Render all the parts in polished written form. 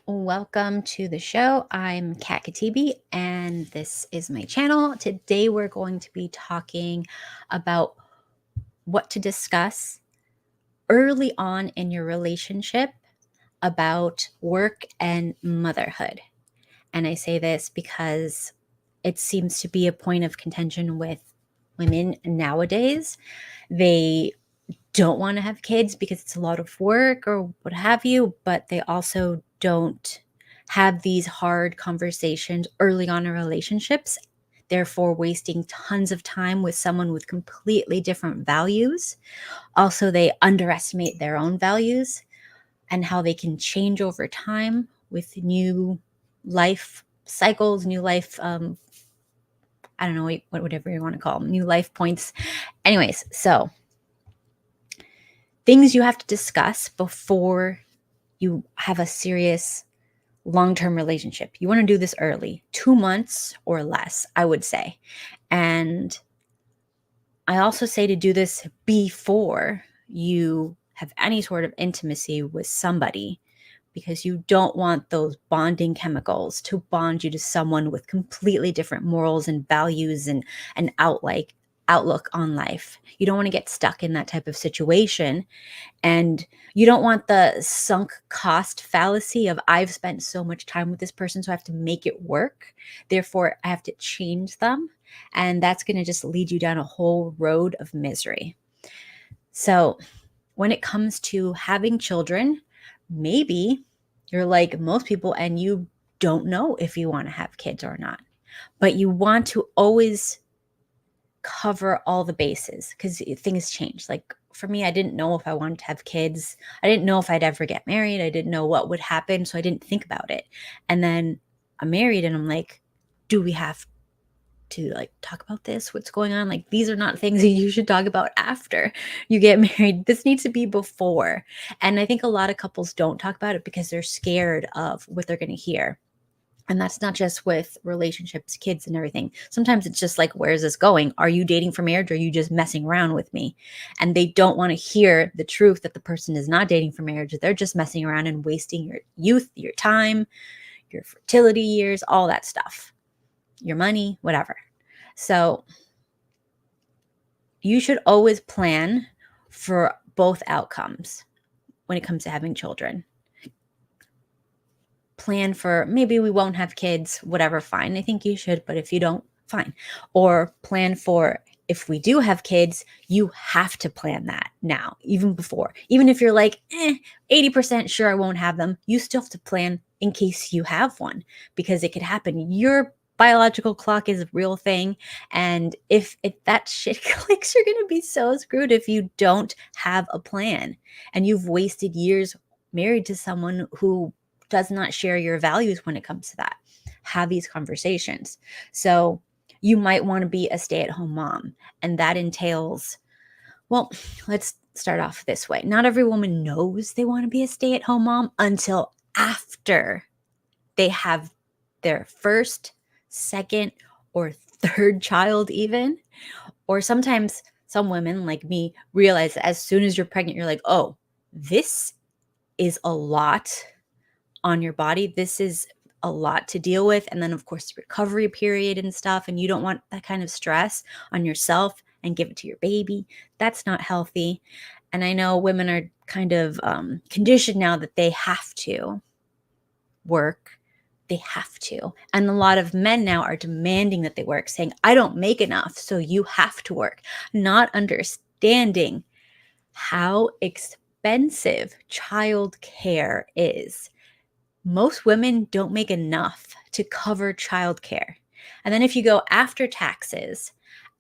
Welcome to the show. I'm katkhatibi, and this is my channel. Today, we're going to be talking about what to discuss early on in your relationship about work and motherhood. And I say this because it seems to be a point of contention with women nowadays. They don't want to have kids because it's a lot of work or what have you, but they also don't have these hard conversations early on in relationships, therefore wasting tons of time with someone with completely different values. Also, they underestimate their own values and how they can change over time with new life cycles, new life, I don't know, whatever you want to call them, new life points. Anyways, so things you have to discuss before you have a serious long-term relationship. You want to do this early, 2 months or less, I would say. And I also say to do this before you have any sort of intimacy with somebody, because you don't want those bonding chemicals to bond you to someone with completely different morals and values and outlook on life. You don't want to get stuck in that type of situation. And you don't want the sunk cost fallacy of I've spent so much time with this person, so I have to make it work. Therefore, I have to change them. And that's going to just lead you down a whole road of misery. So when it comes to having children, maybe you're like most people and you don't know if you want to have kids or not, but you want to always cover all the bases because things change. Like for me, I didn't know if I wanted to have kids. I didn't know if I'd ever get married. I didn't know what would happen, so I didn't think about it. And then I'm married and I'm like, do we have to talk about this? What's going on? Like, these are not things that you should talk about after you get married. This needs to be before. And I think a lot of couples don't talk about it because they're scared of what they're going to hear. And that's not just with relationships, kids, and everything. Sometimes it's just like, where's this going? Are you dating for marriage or are you just messing around with me? And they don't want to hear the truth that the person is not dating for marriage. They're just messing around and wasting your youth, your time, your fertility years, all that stuff, your money, whatever. So you should always plan for both outcomes when it comes to having children. Plan for maybe we won't have kids, whatever, fine. I think you should, but if you don't, fine. Or plan for if we do have kids, you have to plan that now, even before. Even if you're like 80% sure I won't have them, you still have to plan in case you have one, because it could happen. Your biological clock is a real thing. And if that shit clicks, you're going to be so screwed if you don't have a plan. And you've wasted years married to someone who does not share your values when it comes to that. Have these conversations. So you might want to be a stay-at-home mom, and that entails, well, let's start off this way. Not every woman knows they want to be a stay-at-home mom until after they have their first, second, or third child even. Or sometimes some women like me realize that as soon as you're pregnant, you're like, oh, this is a lot on your body. This is a lot to deal with. And then, of course, the recovery period and stuff. And you don't want that kind of stress on yourself and give it to your baby. That's not healthy. And I know women are kind of conditioned now that they have to work. They have to. And a lot of men now are demanding that they work, saying, I don't make enough, so you have to work. Not understanding how expensive childcare is. Most women don't make enough to cover childcare. And then if you go after taxes,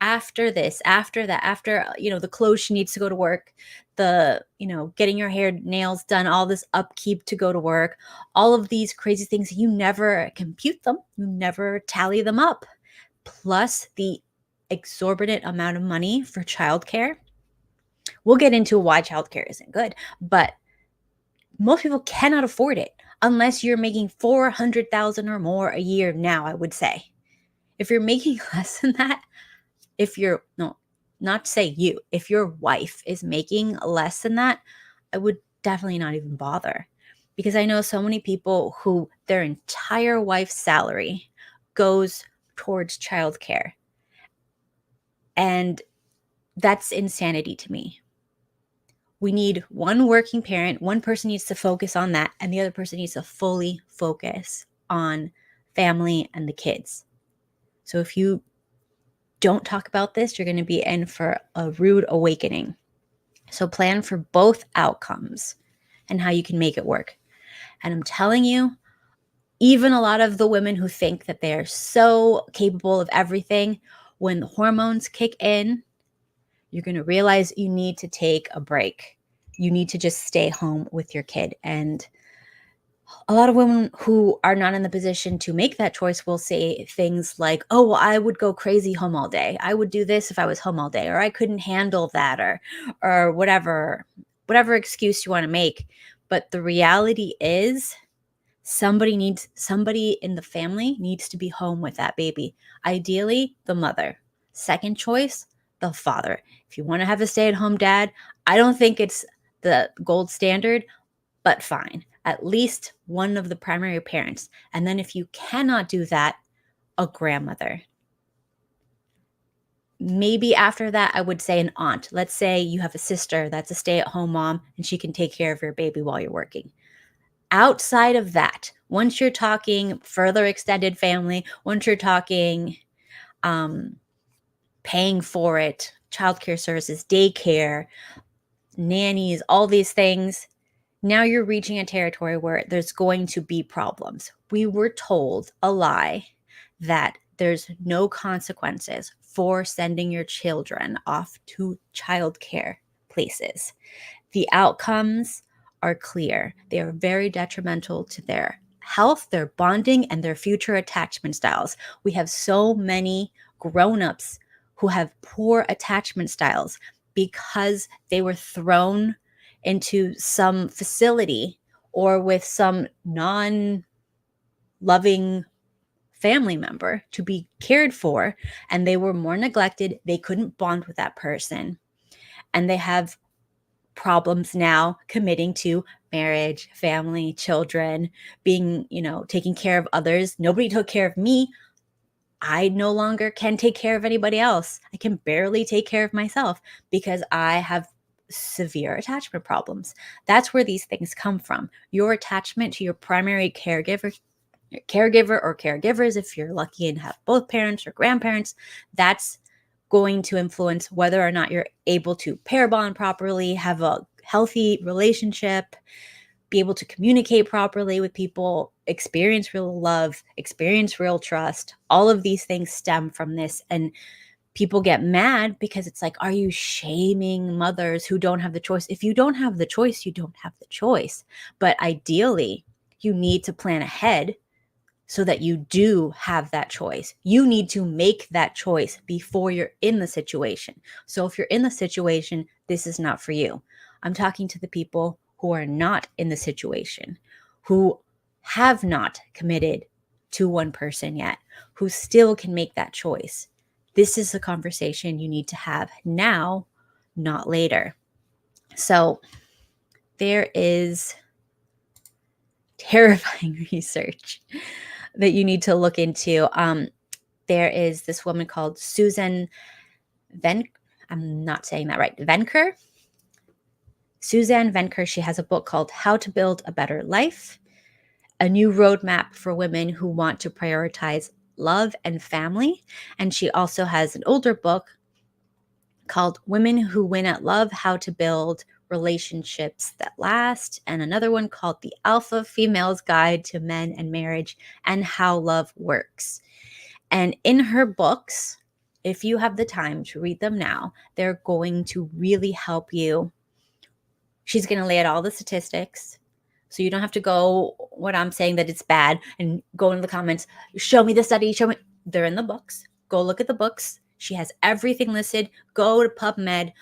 after this, after that, after, the clothes she needs to go to work, the, getting your hair, nails done, all this upkeep to go to work, all of these crazy things, you never compute them. You never tally them up. Plus the exorbitant amount of money for childcare. We'll get into why childcare isn't good, but most people cannot afford it unless you're making $400,000 or more a year now, I would say. If you're making less than that, if your wife is making less than that, I would definitely not even bother. Because I know so many people who their entire wife's salary goes towards childcare. And that's insanity to me. We need one working parent. One person needs to focus on that, and the other person needs to fully focus on family and the kids. So if you don't talk about this, you're going to be in for a rude awakening. So plan for both outcomes and how you can make it work. And I'm telling you, even a lot of the women who think that they are so capable of everything, when the hormones kick in, you're going to realize you need to take a break. You need to just stay home with your kid. And a lot of women who are not in the position to make that choice will say things like, oh, well, I would go crazy home all day. I would do this if I was home all day, or I couldn't handle that, or whatever excuse you want to make. But the reality is somebody in the family needs to be home with that baby. Ideally, the mother. Second choice, the father. If you want to have a stay-at-home dad, I don't think it's the gold standard, but fine. At least one of the primary parents. And then if you cannot do that, a grandmother. Maybe after that, I would say an aunt. Let's say you have a sister that's a stay-at-home mom and she can take care of your baby while you're working. Outside of that, once you're talking further extended family, once you're talking paying for it, childcare services, daycare, nannies, all these things, now you're reaching a territory where there's going to be problems. We were told a lie that there's no consequences for sending your children off to childcare places. The outcomes are clear. They are very detrimental to their health, their bonding, and their future attachment styles. We have so many grown-ups who have poor attachment styles because they were thrown into some facility or with some non-loving family member to be cared for, and they were more neglected. They couldn't bond with that person, and they have problems now committing to marriage, family, children, being, taking care of others. Nobody took care of me. I no longer can take care of anybody else. I can barely take care of myself because I have severe attachment problems. That's where these things come from. Your attachment to your primary caregiver or caregivers, if you're lucky and have both parents or grandparents, that's going to influence whether or not you're able to pair bond properly, have a healthy relationship, be able to communicate properly with people, experience real love, experience real trust. All of these things stem from this. And people get mad because it's like, are you shaming mothers who don't have the choice? If you don't have the choice, you don't have the choice. But ideally, you need to plan ahead so that you do have that choice. You need to make that choice before you're in the situation. So if you're in the situation, this is not for you. I'm talking to the people who are not in the situation, who have not committed to one person yet, who still can make that choice. This is a conversation you need to have now, not later. So there is terrifying research that you need to look into. There is this woman called Susan I'm not saying that right, Venker. Suzanne Venker, she has a book called How to Build a Better Life, a new roadmap for women who want to prioritize love and family. And she also has an older book called Women Who Win at Love, How to Build Relationships That Last, and another one called The Alpha Female's Guide to Men and Marriage and How Love Works. And in her books, if you have the time to read them now, they're going to really help you. She's going to lay out all the statistics. So you don't have to go what I'm saying that it's bad and go in the comments, show me the study, show me. They're in the books. Go look at the books. She has everything listed. Go to PubMed,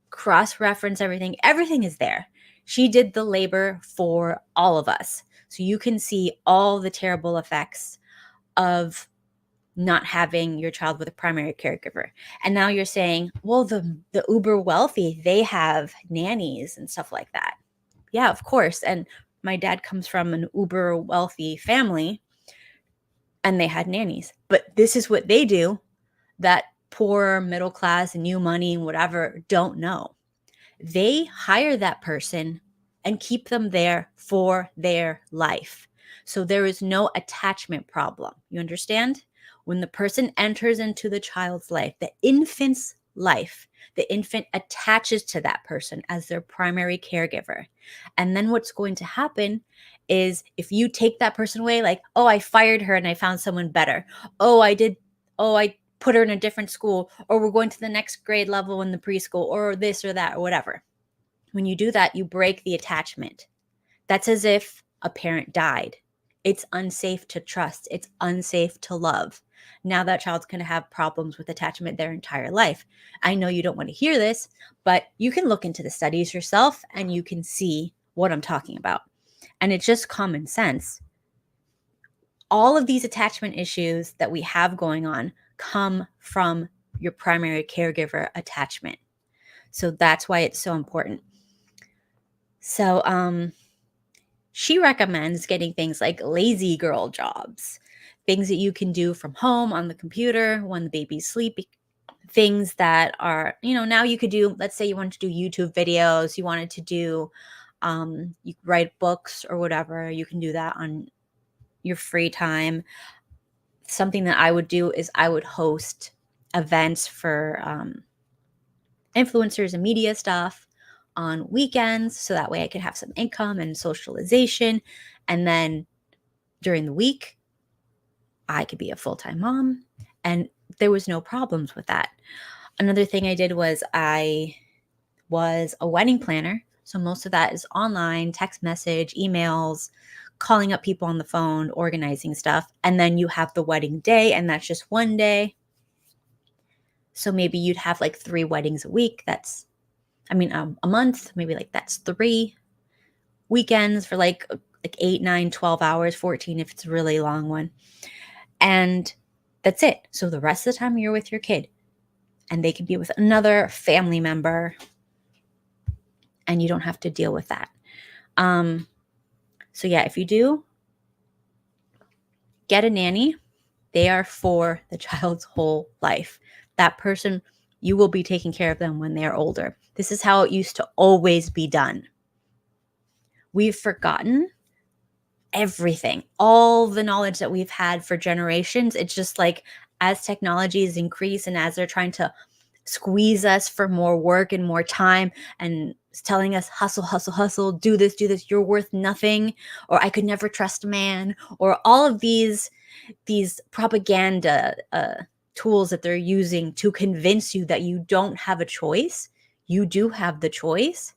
cross-reference everything. Everything is there. She did the labor for all of us. So you can see all the terrible effects of not having your child with a primary caregiver. And now you're saying, well, the uber wealthy, they have nannies and stuff like that. Yeah, of course. And my dad comes from an uber wealthy family and they had nannies. But this is what they do that poor middle class and new money and whatever don't know. They hire that person and keep them there for their life. So there is no attachment problem. You understand? When the person enters into the child's life, the infant's life, the infant attaches to that person as their primary caregiver. And then what's going to happen is if you take that person away, like, oh, I fired her and I found someone better. I put her in a different school, or we're going to the next grade level in the preschool, or this or that, or whatever. When you do that, you break the attachment. That's as if a parent died. It's unsafe to trust. It's unsafe to love. Now that child's going to have problems with attachment their entire life. I know you don't want to hear this, but you can look into the studies yourself and you can see what I'm talking about. And it's just common sense. All of these attachment issues that we have going on come from your primary caregiver attachment. So that's why it's so important. So she recommends getting things like lazy girl jobs, things that you can do from home on the computer when the baby's sleeping, things that are, now you could do, let's say you wanted to do YouTube videos, you wanted to do, you write books or whatever, you can do that on your free time. Something that I would do is I would host events for influencers and media stuff on weekends, so that way I could have some income and socialization. And then during the week, I could be a full-time mom, and there was no problems with that. Another thing I did was I was a wedding planner. So most of that is online, text message, emails, calling up people on the phone, organizing stuff. And then you have the wedding day, and that's just one day. So maybe you'd have like 3 weddings a week. A month, maybe like that's 3 weekends for like 8, 9, 12 hours, 14 if it's a really long one. And that's it. So the rest of the time you're with your kid, and they can be with another family member, and you don't have to deal with that. So yeah, if you do get a nanny, they are for the child's whole life. That person, you will be taking care of them when they're older. This is how it used to always be done. We've forgotten everything, all the knowledge that we've had for generations. It's just like as technologies increase and as they're trying to squeeze us for more work and more time and telling us hustle, hustle, hustle, do this, you're worth nothing, or I could never trust a man, or all of these propaganda tools that they're using to convince you that you don't have a choice. You do have the choice,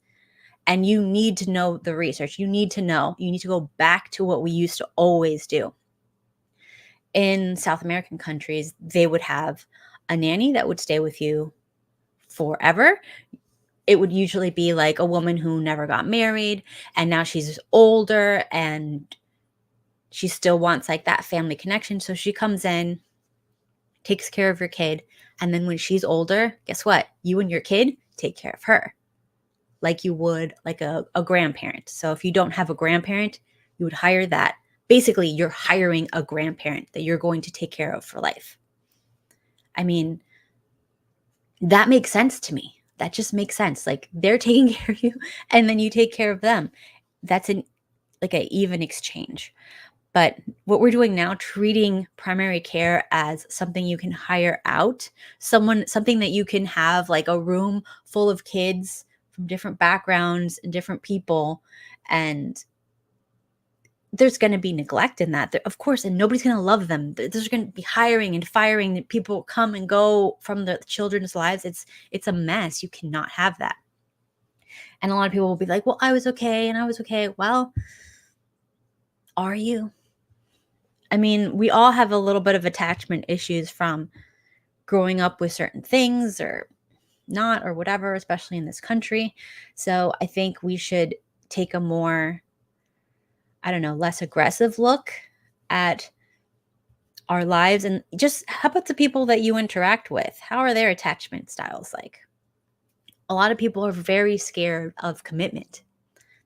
and you need to know the research. You need to go back to what we used to always do. In South American countries, they would have a nanny that would stay with you forever. It would usually be like a woman who never got married, and now she's older and she still wants like that family connection. So she comes in, takes care of your kid, and then when she's older, guess what? You and your kid take care of her like you would like a grandparent. So if you don't have a grandparent, you would hire that. Basically, you're hiring a grandparent that you're going to take care of for life. I mean, that makes sense to me. That just makes sense. Like they're taking care of you and then you take care of them. That's an even exchange. But what we're doing now, treating primary care as something you can hire out, something that you can have like a room full of kids from different backgrounds and different people, and there's going to be neglect in that, of course, and nobody's going to love them. There's going to be hiring and firing. People come and go from the children's lives. It's a mess. You cannot have that. And a lot of people will be like, well, I was okay and I was okay. Well, are you? I mean, we all have a little bit of attachment issues from growing up with certain things or not or whatever, especially in this country. So I think we should take a more, less aggressive look at our lives, and just how about the people that you interact with? How are their attachment styles like? A lot of people are very scared of commitment.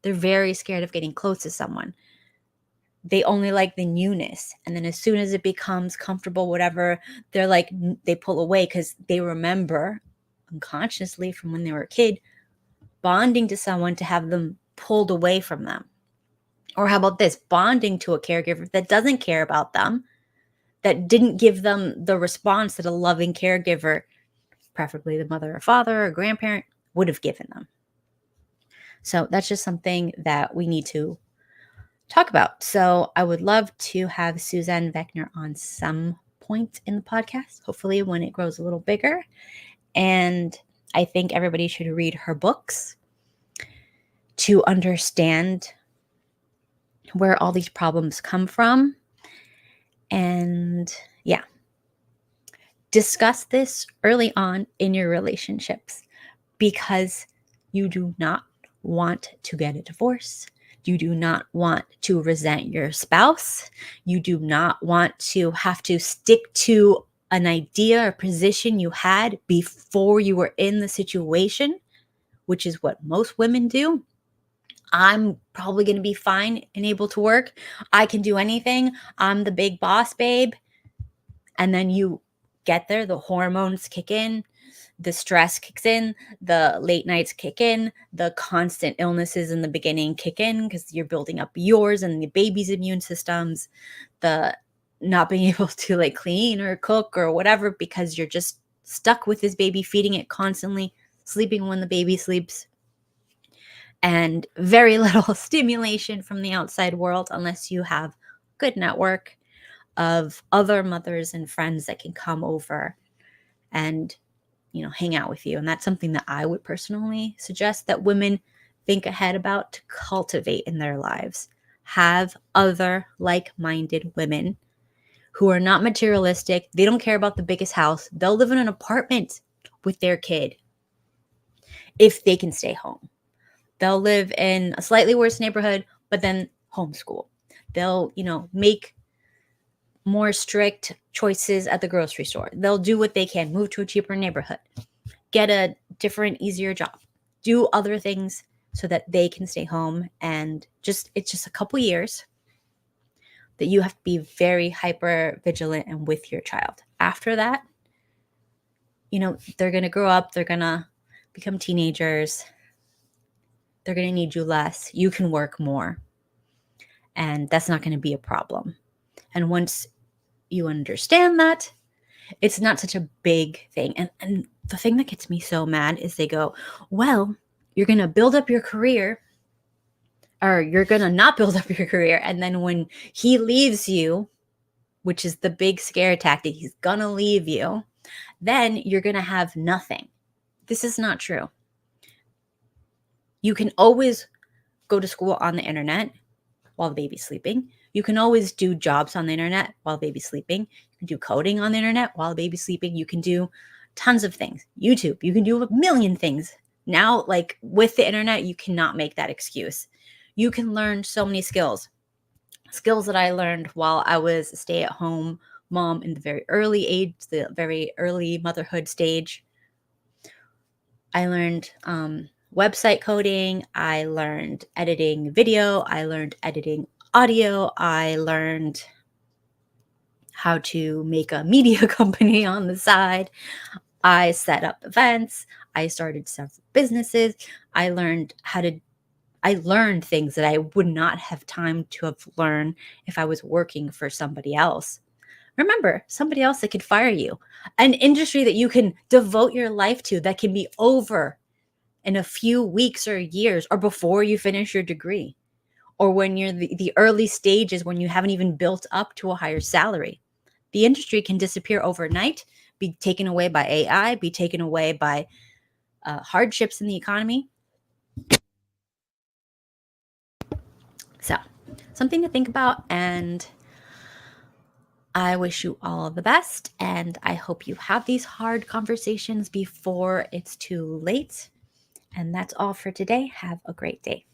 They're very scared of getting close to someone. They only like the newness. And then as soon as it becomes comfortable, whatever, they're like, they pull away because they remember unconsciously from when they were a kid, bonding to someone to have them pulled away from them. Or how about this? Bonding to a caregiver that doesn't care about them, that didn't give them the response that a loving caregiver, preferably the mother or father or grandparent, would have given them. So that's just something that we need to talk about. So I would love to have Suzanne Vechner on some point in the podcast, hopefully when it grows a little bigger. And I think everybody should read her books to understand where all these problems come from. And yeah, discuss this early on in your relationships, because you do not want to get a divorce. You do not want to resent your spouse. You do not want to have to stick to an idea or position you had before you were in the situation, which is what most women do. I'm probably going to be fine and able to work. I can do anything. I'm the big boss, babe. And then you get there, the hormones kick in, the stress kicks in, the late nights kick in, the constant illnesses in the beginning kick in because you're building up yours and the baby's immune systems, the not being able to like clean or cook or whatever because you're just stuck with this baby, feeding it constantly, sleeping when the baby sleeps, and very little stimulation from the outside world unless you have a good network of other mothers and friends that can come over and, you know, hang out with you. And that's something that I would personally suggest that women think ahead about to cultivate in their lives. Have other like-minded women who are not materialistic. They don't care about the biggest house. They'll live in an apartment with their kid if they can stay home. They'll live in a slightly worse neighborhood, but then homeschool. They'll, you know, make more strict choices at the grocery store. They'll do what they can, move to a cheaper neighborhood, get a different, easier job, do other things so that they can stay home. And it's just a couple years that you have to be very hyper vigilant and with your child. After that, you know, they're going to grow up, they're going to become teenagers, they're going to need you less, you can work more, and that's not going to be a problem. And once you understand that, it's not such a big thing. And the thing that gets me so mad is they go, well, you're going to build up your career, or you're going to not build up your career. And then when he leaves you, which is the big scare tactic, he's going to leave you, then you're going to have nothing. This is not true. You can always go to school on the internet while the baby's sleeping. You can always do jobs on the internet while the baby's sleeping. You can do coding on the internet while the baby's sleeping. You can do tons of things. YouTube, you can do a million things. Now, like with the internet, you cannot make that excuse. You can learn so many skills that I learned while I was a stay-at-home mom in the very early age, the very early motherhood stage. I learned website coding. I learned editing video. I learned editing audio. I learned how to make a media company on the side. I set up events. I started several businesses. I learned things that I would not have time to have learned if I was working for somebody else. Remember, somebody else that could fire you, an industry that you can devote your life to that can be over in a few weeks or years, or before you finish your degree, or when you're the early stages when you haven't even built up to a higher salary. The industry can disappear overnight, be taken away by AI, be taken away by hardships in the economy. So, something to think about, and I wish you all the best, and I hope you have these hard conversations before it's too late. And that's all for today. Have a great day.